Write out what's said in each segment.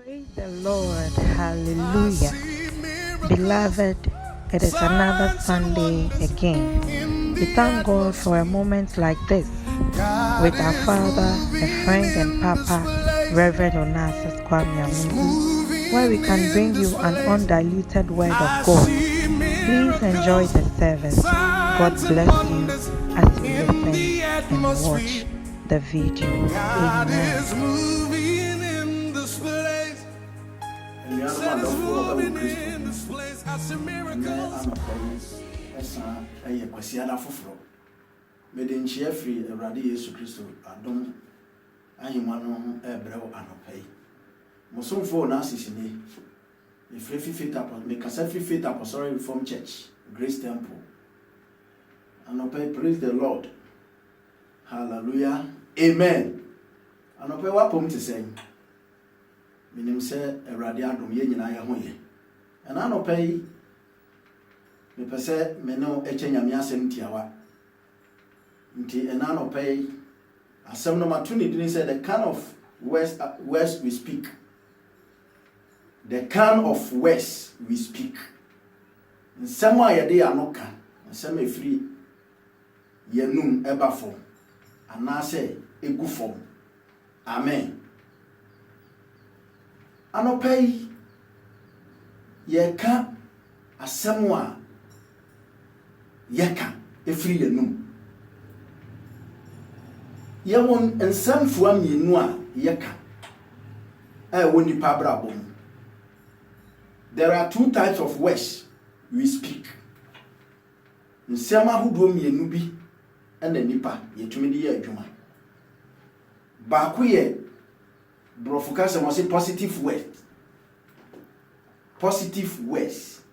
Praise the Lord. Hallelujah. Beloved, it is another Sunday again. We thank God for a moment like this with our Father, a friend and Papa, Reverend Onassis Kwame Amungu, where we can bring you an undiluted word of God. Please enjoy the service. God bless you as you listen and watch the video. Amen. Mede nkyia firi Awurade Yesu Kristo adom ahemma no ho ebrɛ wo anopai. Mosomfo na asisine. Me kasa free faith apostolic reform church, Grace Temple. Anopai, praise the Lord. Hallelujah. Amen. Anopai wapom te sɛn. Minim sɛ Awurade adom ye nyina ye ho ye. Ɛna anopai me pese me no eche nyame asɛm tiawa. Nti enano pay asem no matuni didn't say the kind of words we speak. The kind of words we speak. Nsɛm a yɛde anoka, nsɛm efiri yenum eba fom. Anase egu fom. Amen. Anopay yɛka asɛm a yɛka efiri yenum. Yewon nsɛm fua mienu a yɛka ɛwɔ nipa brabɔ mu. There are two types of words we speak. Nsɛm ahodoɔ mienu bi ɛna nipa yɛtumi de yɛ adwuma. Baako yɛ brɔfo ka sɛ mo say positive words. Positive words.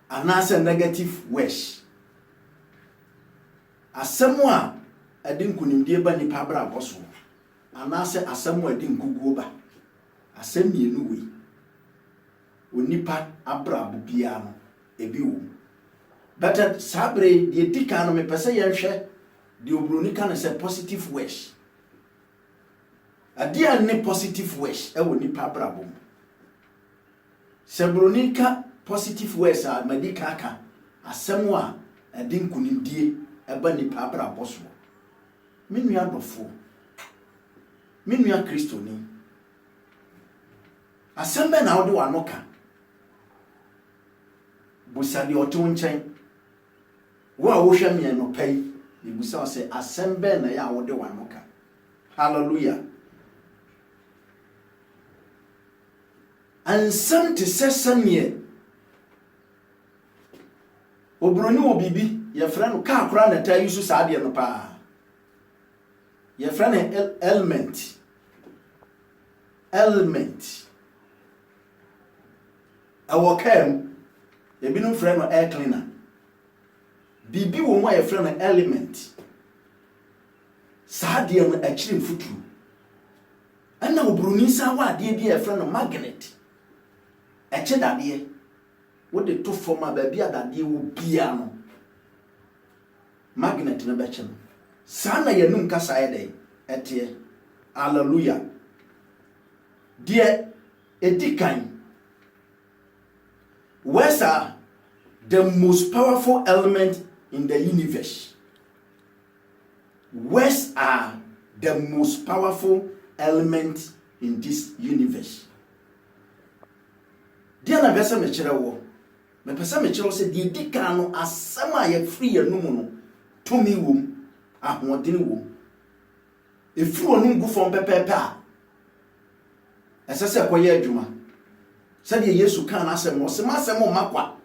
Anase negative words. Asɛm a adin kunimdie ba nipa brabɔ so. Anase asɛm a adin kuguo ba. Asɛm mienu wei. Onipa abrabɔ bia no ebi wo. But sabre de dika no me pese yɛhwɛ de obroni ka no sɛ positive words. Adia ne positive words ɛwɔ nipa brabɔ mu. Sɛ broni ka positive words a madika ka asɛm a adin kunimdie ɛba nipa brabɔ so. Minua dɔfo. Minua Kristoni. Asɛm bɛ na wode wanoka. Busa de ɔto nkyɛn. Wo a wohwɛ me no pai, ne busa sɛ asɛm bɛ na ya wode wanoka. Hallelujah. Ansɛm te sɛ sɛneɛ. Obroni wo bibi, yɛfrɛ no ka akora na ta yusu saa de no pa. Yɛfrɛ no element. Element. Ɛwɔ kam ebinom frɛ no air cleaner. Bibi wo mo yɛfrɛ no element. Saa de no akyire mfuturu. Ɛna obroni sa wa de bi yɛfrɛ no magnet. Ɛkye dadeɛ. Wo de to fom a ba bia dadeɛ wo bia no. Magnet no bɛkye no. Sana yenum kasa yede etie. Hallelujah. Die edikan. Words are the most powerful element in the universe. Words are the most powerful element in this universe. Die na besa me kire wo. Me pesa me kire wo se die edikan no asem a ye free yenum no tumi wom. Ahoɔden wo efiri onu ngu fom pepepe a ɛsɛ sɛ kɔyɛ adwuma sɛ de Yesu kan asɛm no sɛ masɛm o makwa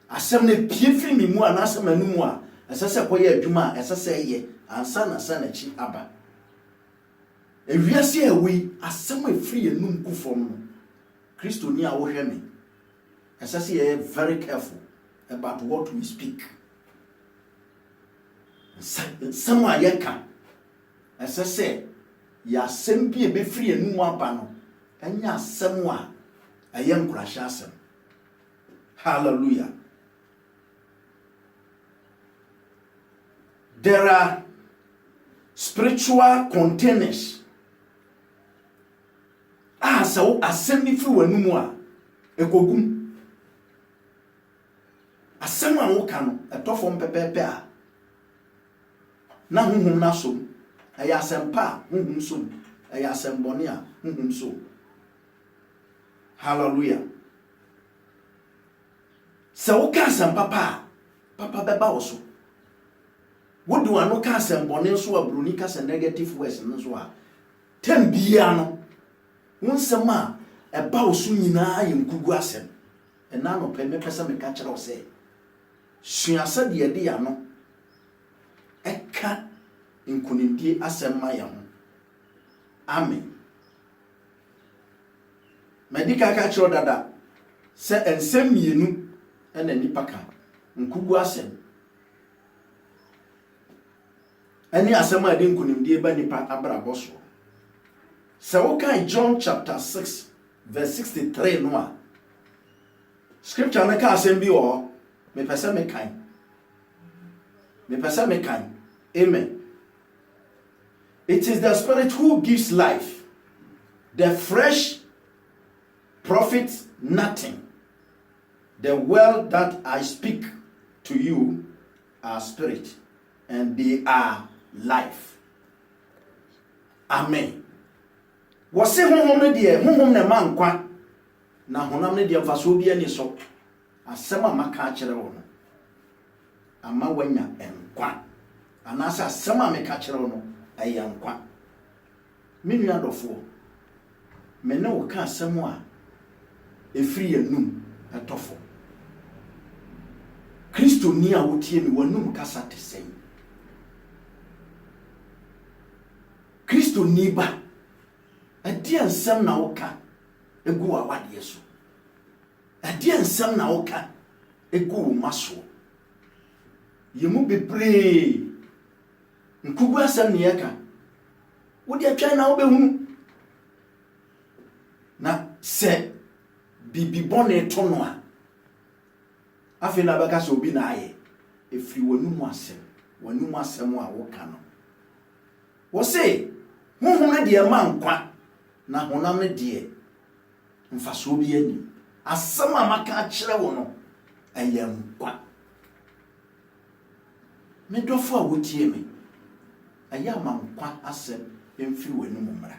asɛm ne pie firi mi mu a na asɛm anu mu a ɛsɛ sɛ kɔyɛ adwuma a ɛsɛ sɛ yɛ ansa na sa na chi aba ewiase awi asɛm efiri enu ngu fom no Kristo ni a wo hwɛ me ɛsɛ sɛ yɛ very careful about what we speak. Sama yeka ɛsɛ sɛ ya asɛm bi be free enu aba no ɛnya asɛm a ɛyɛ nkurahye asɛm. Hallelujah. There are spiritual containers sɛ wo asɛm ni fi w'anum a ekogum asɛm a wo ka no ɛtɔfo mpɛpɛpɛ a na honhom na so ɛyɛ asɛm pa a honhom so ɛyɛ asɛm bɔne a honhom so. Hallelujah. Sɛ wo ka asɛm papa a papa bɛba wo so. Wo de wano ka asɛm bɔne so a broni ka sɛ negative words no so a tem bia no wo nsɛm a ɛba wo so nyinaa yɛ nkugu asɛm. Ɛna no pɛ mepɛ sɛ meka kyerɛ wo sɛ sua sɛ deɛ de ya no ɛka nkonimdie asɛm ma yɛ ho. Amen. Medika ka kyerɛ dada sɛ nsɛm mienu ɛna nipa ka nkugu asɛm ɛne asɛm a de nkonimdie ba nipa abrabɔ so. Sɛ wo kan John chapter 6 verse 63 no a scripture no ka asɛm bi wɔ hɔ mepɛ sɛ mekan. Amen. It is the Spirit who gives life. The flesh profits nothing. The word that I speak to you are spirit, and they are life. Amen. Wose honhom ne de honhom ne ma nkwa na honam ne de mfaso bi ani so asɛm a maka kyerɛ wo no ama wanya nkwa anasa asɛm a meka kyerɛ wo no ɛyɛ nkwa. Me nua dɔfo me ne wo ka asɛm a efiri yanum ɛtɔfo Kristo ni a wotie me wanum kasa te sɛn. Kristo ni ba ɛdeɛ nsɛm na woka egu awadeɛ so. Ɛdeɛ nsɛm na woka egu wo maso. Yemu bebree nkugu asɛm ne yɛka wode atwa na wobɛhu na sɛ bibi bɔne to no a afei na bɛka sɛ obi na ayɛ efiri wanum asɛm a woka no. Wo se honhom ne de ma nkwa na honam ne de mfaso bi ani. Asɛm a maka kyerɛ wo no ɛyɛ nkwa. Me dɔfo a wotie me ɛyɛ ama nkwa asɛm emfiri wanum mmra.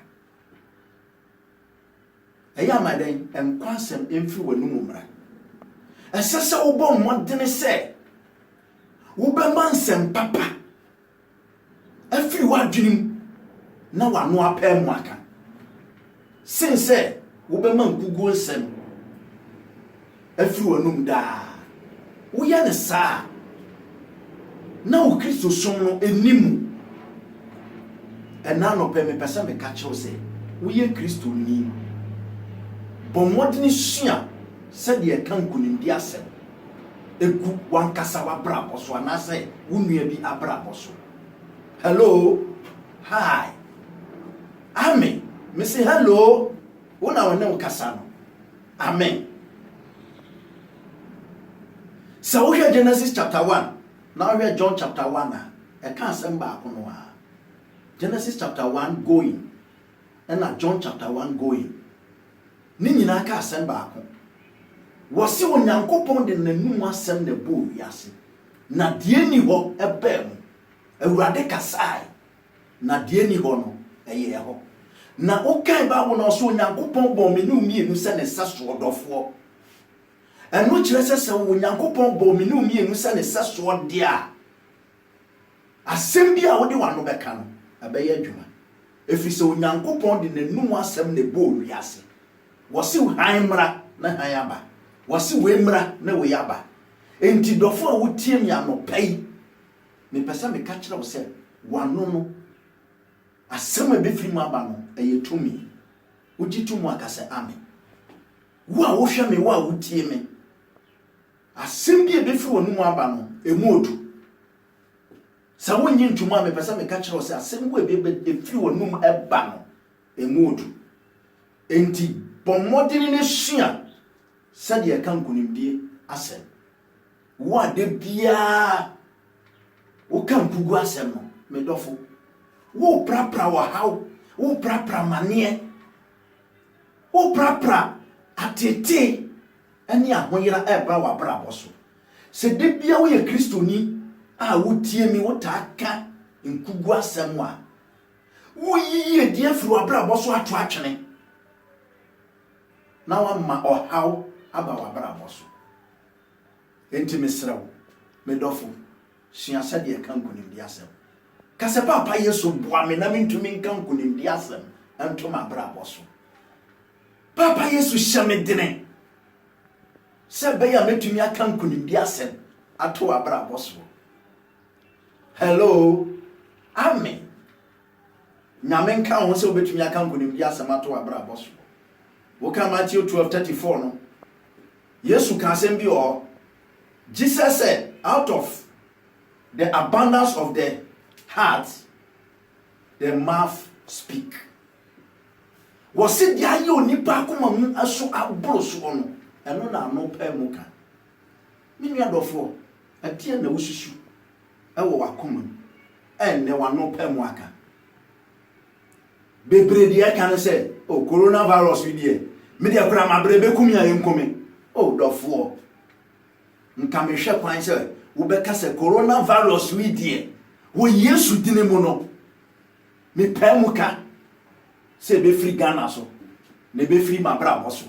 Ɛyɛ ama den nkwa asɛm emfiri wanum mmra. Ɛsɛ sɛ wobɔ mmɔdene sɛ wobɛma nsɛm papa afiri w'adwenem na wano apɛ mu aka sen sɛ wobɛma nkugu nsɛm afiri wanum daa. Woyɛ ne saa na wo Kristo som no enimu ɛna no pɛ mepɛ sɛ meka kyerɛw sɛ woyɛ Kristo ni bɔ mmɔdene sua sɛdeɛ ka nkonimdi asɛm egu wankasa wabrabɔ so anasɛ wo nua bi abrabɔ so. Hello, hi, amen. Me say hello, wona wone wo kasa no. Amen. So we Genesis chapter 1. Now we are John chapter 1 a ɛka asɛm baako no a. Genesis chapter 1 going and John chapter 1 going. Ni nyina ka asɛm baako. Wose Onyankopɔn de nanum asɛm na bo wiase. Na die ni hɔ ɛbɛ mu. Awurade kasae. Na die ni hɔ no ɛyɛ hɔ. Na okai ba wo no so Onyankopɔn bɔ me no mienu sɛ ne saso dɔfoɔ. Ɛno kyerɛ sɛ Onyankopɔn bɔ me no mienu sɛ ne saso de a. Asɛm bi a wode wano bɛka no ɛbɛyɛ adwuma. Ɛfiri sɛ Onyankopɔn de nanum asɛm na bo wiase. Wose han mra na han aba. Wase we mra na we aba. Enti dɔfo a wotie me anɔpai me pɛsɛ me ka kyerɛ wo sɛ wano no asɛm a bɛfiri mu aba no ɛyɛ tumi. Wogye tumu aka sɛ amen. Wo a wohwɛ me wo a wotie me asɛm bi a bɛfiri w'anum aba no emu odu. Sa wonyi ntuma me pɛsɛ me ka kyerɛ wo sɛ asɛm wo a bɛfiri w'anum ɛba no emu odu. Enti bɔmmɔdene ne sua sɛdeɛ ka nkonimdie asɛm. Wo ade biaa wo ka nkugu asɛm no me dɔfo wo prapra wɔ haw wo prapra maneɛ wo wo prapra atete ene ahoyera eba wa brabo so se de bia wo ye kristoni a wotie mi wo ta ka nkugu asem a wo yiye die firi wa brabo so ato atwene na wa ma ohaw aba wa brabo so enti mesrawo medofo suasa de kan kunimdi asem kase papa Yesu boa me na mentumi kan kunimdi asem anto ma brabo so papa Yesu hyame dene se be ya metumi akan kunimdi asem ato abrabo so. Hello, amen. Nyame nka ho se obetumi akan kunimdi asem ato abrabo so. Wo ka Matthew 12:34 no Yesu ka asem bi o Jesus said, out of the abundance of the heart, the mouth speak. Was it the ayo nipa akoma mu aso abro so no? Eno na no pa mu ka. Me nua dofo, atie na wosusu. Ewo wakoma. Enne wa no pa mu aka. Bebre dia kan say, oh coronavirus we die. Me dia kura mabre be kumi ayenkome. Oh dofo. Nka me hwe kwan say wo be ka say coronavirus we die. Wo Yesu dine mu no. Me pa mu ka. Se be free Ghana so ne be free mabra boso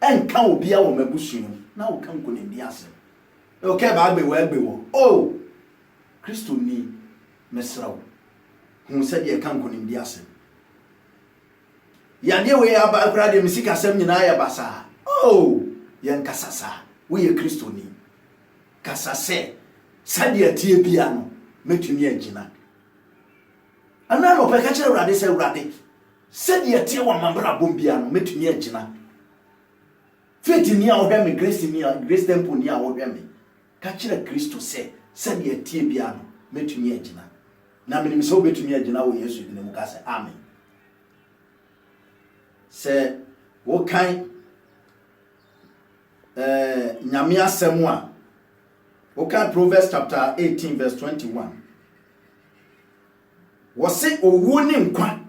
enka obia wo mabusu no na wo kan ko ne bi asem e o ke ba gbe wo oh Kristo ni mesrawo hu se de kan ko ne bi asem ya de we aba akra de misika asem nyina ya basa oh yen kasasa we ye Kristo ni kasase sade atie bia no metumi agina ana no pe ka kire urade se urade said ye tie wa mambra bombia no metumi agina faith ni a wo hwe me grace temple ni a wo hwe me ka kire Kristo se said ye tie bia no metumi agina na me so betumi agina wo Yesu dine mu ka se amen se wo kan nyame asem a wo kan Proverbs chapter 18 verse 21 wo se owu ni nkwa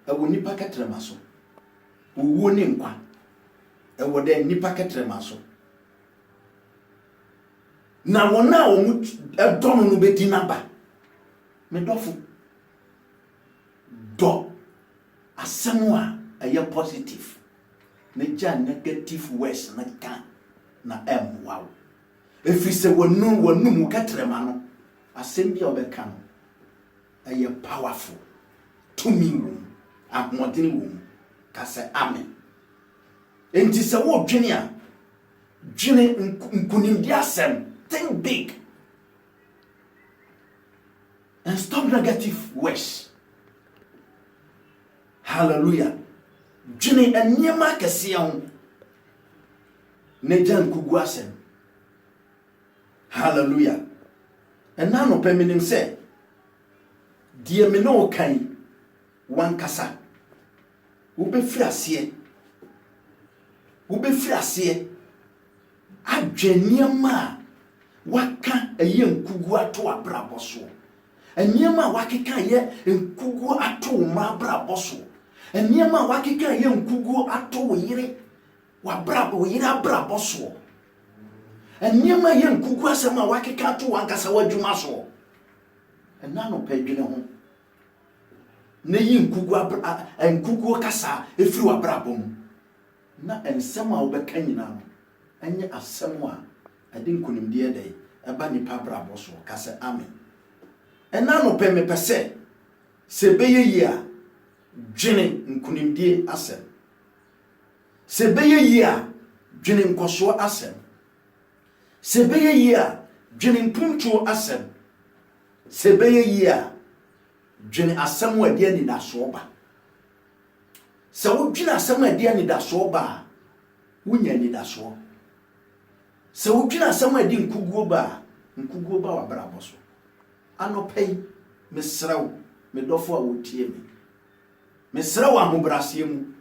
ewo nipa ketrema so owu ni nkwa ewo de nipa ketrema so na wona wo mu edono no bedi naba me dofo do asemu a eye positive na ja negative words na kan na wow efiri se wonu mu ketrema no asem bia obeka no eye powerful to me ahomodene wo ka se amen enti se wo dwene a dwene nkunimdi asem think big and stop negative words. Hallelujah. Dwene anyema kese ho ne jan kugu asem. Hallelujah. And now no perminim say die me no kan wan kasa wo be firi ase adweniema waka eye nkugu ato abrabo so eniema wakeka ye nkugu ato ma abrabo so eniema wakeka ye nkugu ato yire wa brabo yire abrabo so eniema ye nkugu asema wakeka ato wankasa wadwuma so enano pedwene ho na yi nkugu kasa efiri wa brabom na ensem a obeka nyina no enye asem a ade nkunimde ede eba nipa brabo so kasa amen ena no pe me pese se beye yi a dwene nkunimde asem se beye yi a dwene nkoso asem se beye yi a dwene mpuntu asem se beye yi a dwene asem wa dia ni da so ba se wo dwene asem a dia ni da so ba wunya ni da so se wo dwene asem a di nkuguo ba wa brabo so anopei mesrawo me dofo a wotie me mesrawo ahobrase mu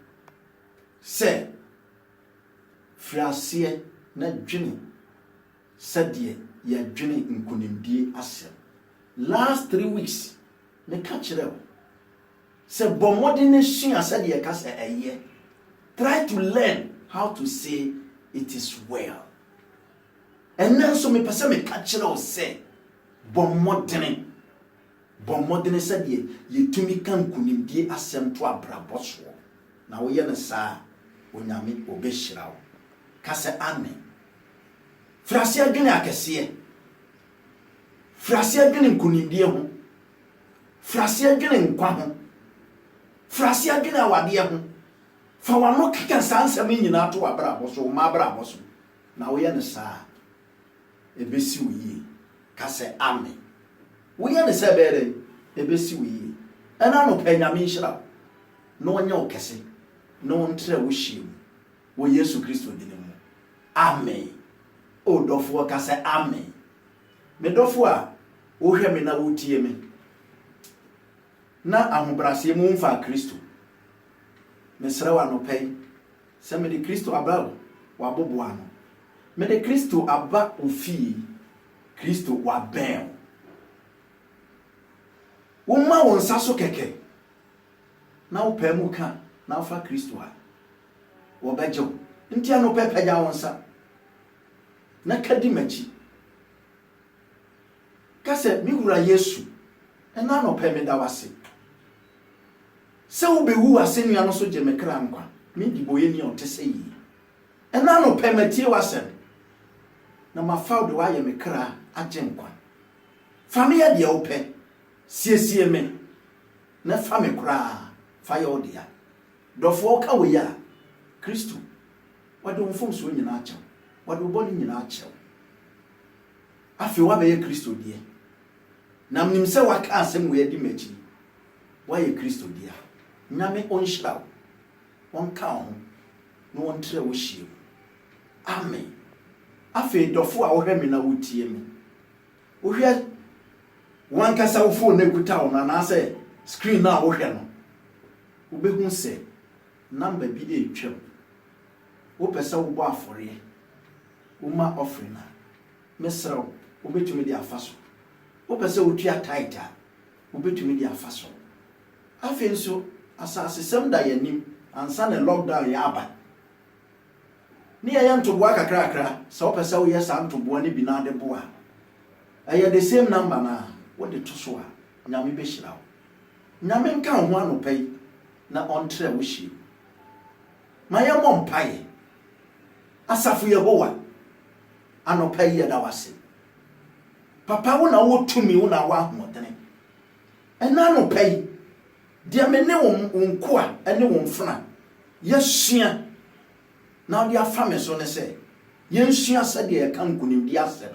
se frase na dwene sadie ya dwene nkunimdie asem last 3 weeks me catch them. Se bomodi ne sua said ye kasa eye. Try to learn how to say it is well. And then so me pese me ka kire o say bommodene said ye tumi kan kunimdie asem to abrabɔ so na wo ye ne saa onyame obehira wo ka se amen. Frase adwene akese frase adwene kunimdie ho frase adwene nkwa ho frase adwene awade ho fa wano keka sansam nyina to abrabɔ so ma abrabɔ so na wo ye ne saa ebesi wo yi ka se amen. We are the Sabbath, a besi we, and I no pay Yamisha. No one your cassie, no one tell wish you. We Yesu Christo did him. Amen. O Dofua can say amen. Me Dofua, o hear me now, tear me. Na I'm brassi moon for Christo. Miss Rawa no pay. Send me the Christo above, Wabobuano. Me the Christo abba ufi, Christo wa bam. Uma wonsa so keke na wo pa mu ka na fa Kristo a wo bejo ntia no pepeja wonsa na kadi machi ka se mi wura Yesu na no pe me da wase se wo bewu ase nua no so je me kra nkwa mi di boye ni on te se yi na no pe matie wase na ma fa de wa ye me kra agye nkwa fa me ya de wo pe sie me na fa me kura fa ye odia dofo ka we ya Kristo wade wonfom so nyina acha wade boni nyina acha afi wa be ye Kristo die na mnim se waka asem we adi machi wa ye Kristo dia nyame onhyira wonka ho no wontre wo hie amen. Afi dofo a wo hwe me na wotie me wo hwe one kasa wo phone na kuta wo na say screen na wo hwe no wo behu se number bi e twem wo pese wo bo afore wo ma offering na mesraw wo betumi di afaso wo pese wo tua title wo betumi di afaso afi nso asase sem da yanim ansa na lockdown ya aba ni ya ntobo akakra sa wo pese wo yesa ntobo ne bi na de boa aye the same number na what the tuswa nyame be hira wo nyame nka ho anopai na ontre wo hyi ma ye mo mpaye asafu Yehowa anopai ye da wase papa wo na wo tumi wo na wa ahomodene ena anopai dia me ne wo nkoa ene wo mfuna yesua na dia fame so ne se yensua sade ye kan kunimdi asem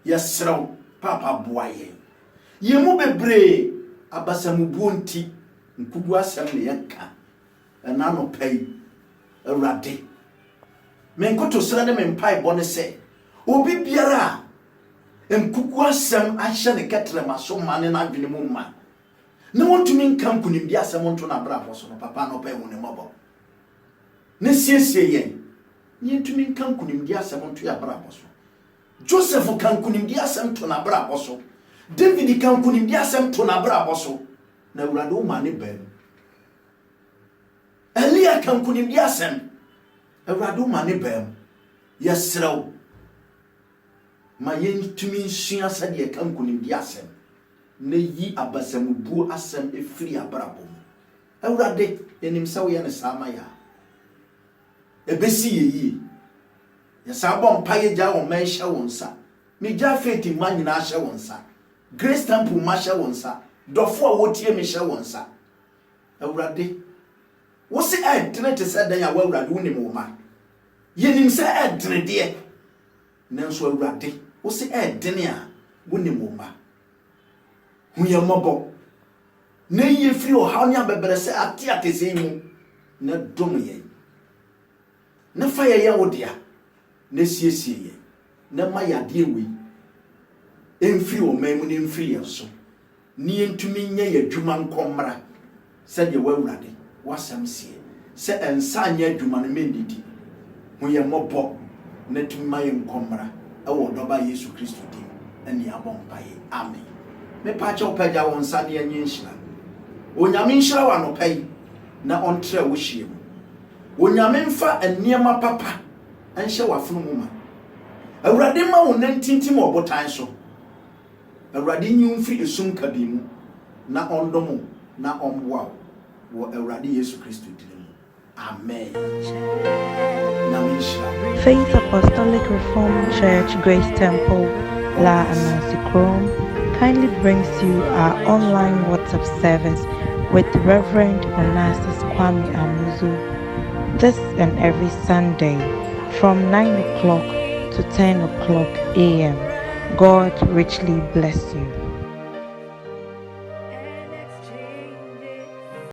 yesrew papa boaye yemu bebre abasamu bonti nkugu asem ne yanka na no pai awrade menkoto sra ne mempai bone se obi biara nkugu asem ahye ne ketrema so mane na adwene mu ma ne wontumi nkan kunimdi asem nto na bra so no papa no pai hu ne mobo ne siesie yen yentumi nkan kunimdi asem nto ya bra so Joseph kan kunimdi asem to na bra boso David kan kunimdi asem to na bra boso na urade o mane bam Elia kan kunimdi asem urade o mane bam yesrew ma yentumi nsua sade kan kunimdi asem na yi abasamubu asem efiri abrabom urade enim se wo ye ne sama ya ebesi yeyi yesa bom paye ja wo ma hye wonsa me ja faith ma nyina hye wonsa Grace Temple ma hye wonsa dofo a wotie me hye wonsa awurade wo se edene te se dan ya wo awurade wo nim wo ma yenim se edene de nanso awurade wo se edene a wo nim wo ma hu ye mobo na ye firi o ha nya bebere se ate atese mu na dom ye na fa ye wo dia na siesie ye na ma yade ewi emfiri o mamu ne emfiri ye so ni entumi nya ye adwuma nkomra se de wawurade wasam sie se ensa nya adwuma no mendidi hu ye mobo na tumi ma ye nkomra e wo doba Yesu Kristo dim eni abompa ye amen me pa cha opaja won sa ne anya nhyira onyame nhyira wa no pai na ontre wo hiem Onyame mfa nneɛma papa enhye wafunu mu ma. Awurade ma wo nantintim obotan so. Awurade nyi mfiri esum kabi mu na ondomo na omboa wo Awurade Yesu Kristo din. Amen. Faith Apostolic Reformed Church, Grace Temple, La Anansi Chrome, kindly brings you our online WhatsApp service with Reverend Onassis Kwame Amuzu this and every Sunday from 9 o'clock to 10 o'clock a.m. God richly bless you.